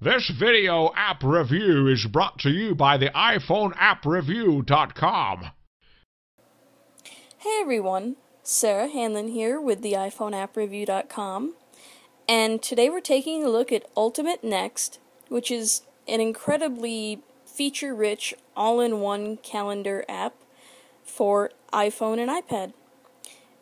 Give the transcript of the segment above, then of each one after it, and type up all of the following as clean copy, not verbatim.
This video app review is brought to you by the iPhoneAppReview.com. Hey everyone, Sarah Hanlon here with the iPhoneAppReview.com, and today we're taking a look at Ultimate Next, which is an incredibly feature-rich all-in-one calendar app for iPhone and iPad.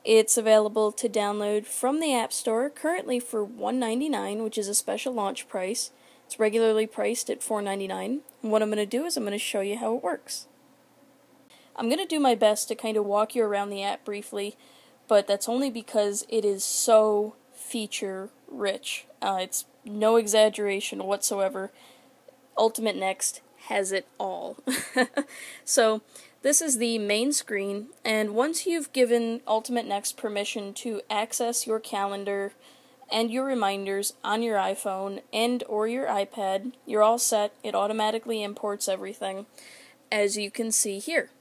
It's available to download from the App Store, currently for $1.99, which is a special launch price. It's regularly priced at $4.99, and what I'm going to do is I'm going to show you how it works. I'm going to do my best to kind of walk you around the app briefly, but that's only because it is so feature-rich. It's no exaggeration whatsoever. Ultimate Next has it all. So, this is the main screen, and once you've given Ultimate Next permission to access your calendar and your reminders on your iPhone and or your iPad, you're all set. It automatically imports everything, as you can see here.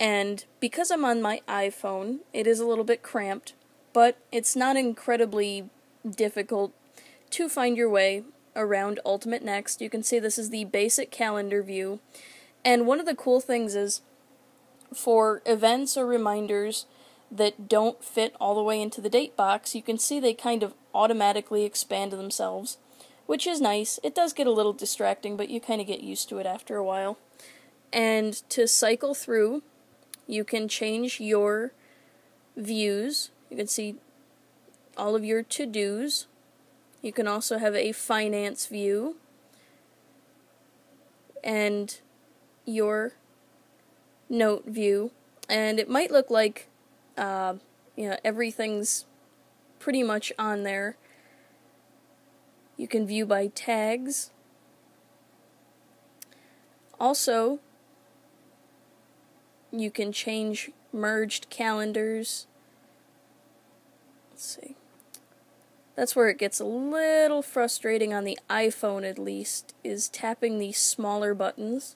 And because I'm on my iPhone, it is a little bit cramped, but it's not incredibly difficult to find your way around Ultimate Next. You can see this is the basic calendar view, and one of the cool things is for events or reminders that don't fit all the way into the date box, you can see they kind of automatically expand themselves, which is nice. It does get a little distracting, but you kind of get used to it after a while. And to cycle through, you can change your views. You can see all of your to-dos. You can also have a finance view and your note view. And it might look like everything's pretty much on there. You can view by tags. Also, you can change merged calendars. Let's see. That's where it gets a little frustrating on the iPhone, at least, is tapping these smaller buttons.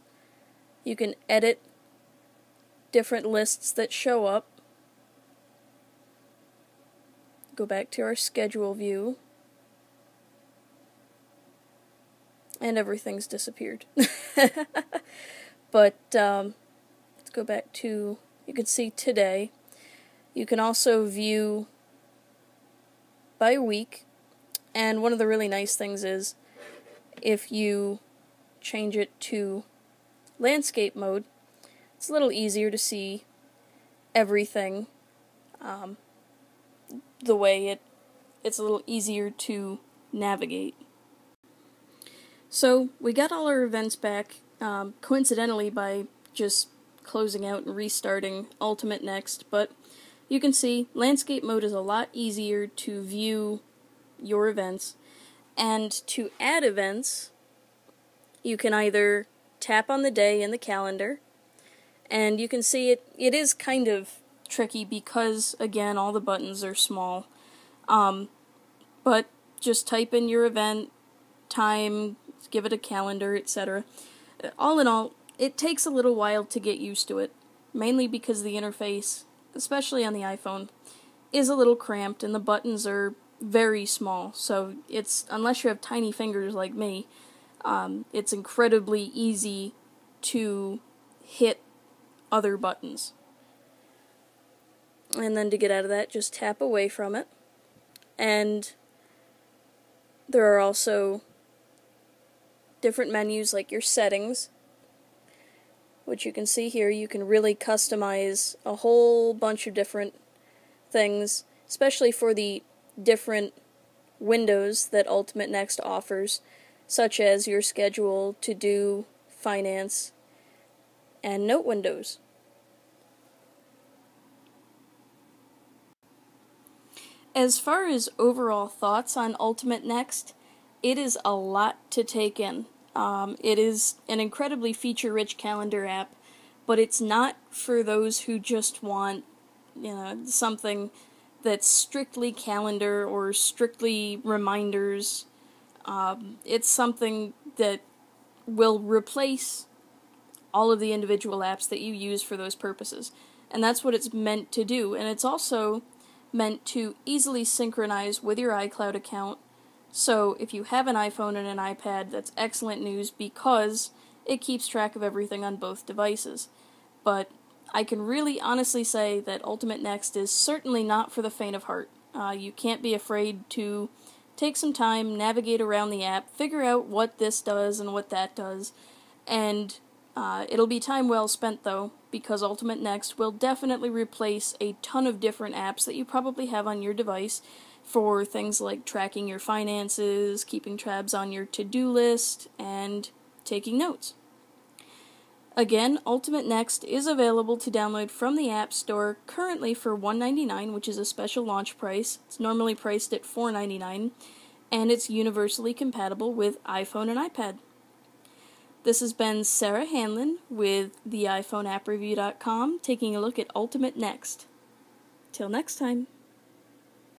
You can edit different lists that show up. Go back to our schedule view. And everything's disappeared. But, let's go back to, you can see today. You can also view by week, and one of the really nice things is if you change it to landscape mode, it's a little easier to see everything the way it's a little easier to navigate. So we got all our events back coincidentally by just closing out and restarting Ultimate Next, but you can see landscape mode is a lot easier to view your events, and to add events you can either tap on the day in the calendar, and you can see it is kind of tricky because, again, all the buttons are small, but just type in your event, time, give it a calendar, etc. All in all, it takes a little while to get used to it, mainly because the interface, especially on the iPhone, is a little cramped and the buttons are very small, so unless you have tiny fingers like me, it's incredibly easy to hit other buttons. And then to get out of that, just tap away from it. And there are also different menus like your settings, which you can see here. You can really customize a whole bunch of different things, especially for the different windows that Ultimate Next offers, such as your schedule, to-do, finance, and note windows. As far as overall thoughts on Ultimate Next, it is a lot to take in. It is an incredibly feature-rich calendar app, but it's not for those who just want, something that's strictly calendar or strictly reminders. It's something that will replace all of the individual apps that you use for those purposes. And that's what it's meant to do. And it's also meant to easily synchronize with your iCloud account, So if you have an iPhone and an iPad, that's excellent news because it keeps track of everything on both devices. But I can really honestly say that Ultimate Next is certainly not for the faint of heart. You can't be afraid to take some time, navigate around the app, figure out what this does and what that does, and it'll be time well spent though, because Ultimate Next will definitely replace a ton of different apps that you probably have on your device for things like tracking your finances, keeping tabs on your to-do list, and taking notes. Again, Ultimate Next is available to download from the App Store currently for $1.99, which is a special launch price. It's normally priced at $4.99, and it's universally compatible with iPhone and iPad. This has been Sarah Hanlon with the iPhone App Review.com taking a look at Ultimate Next. Till next time.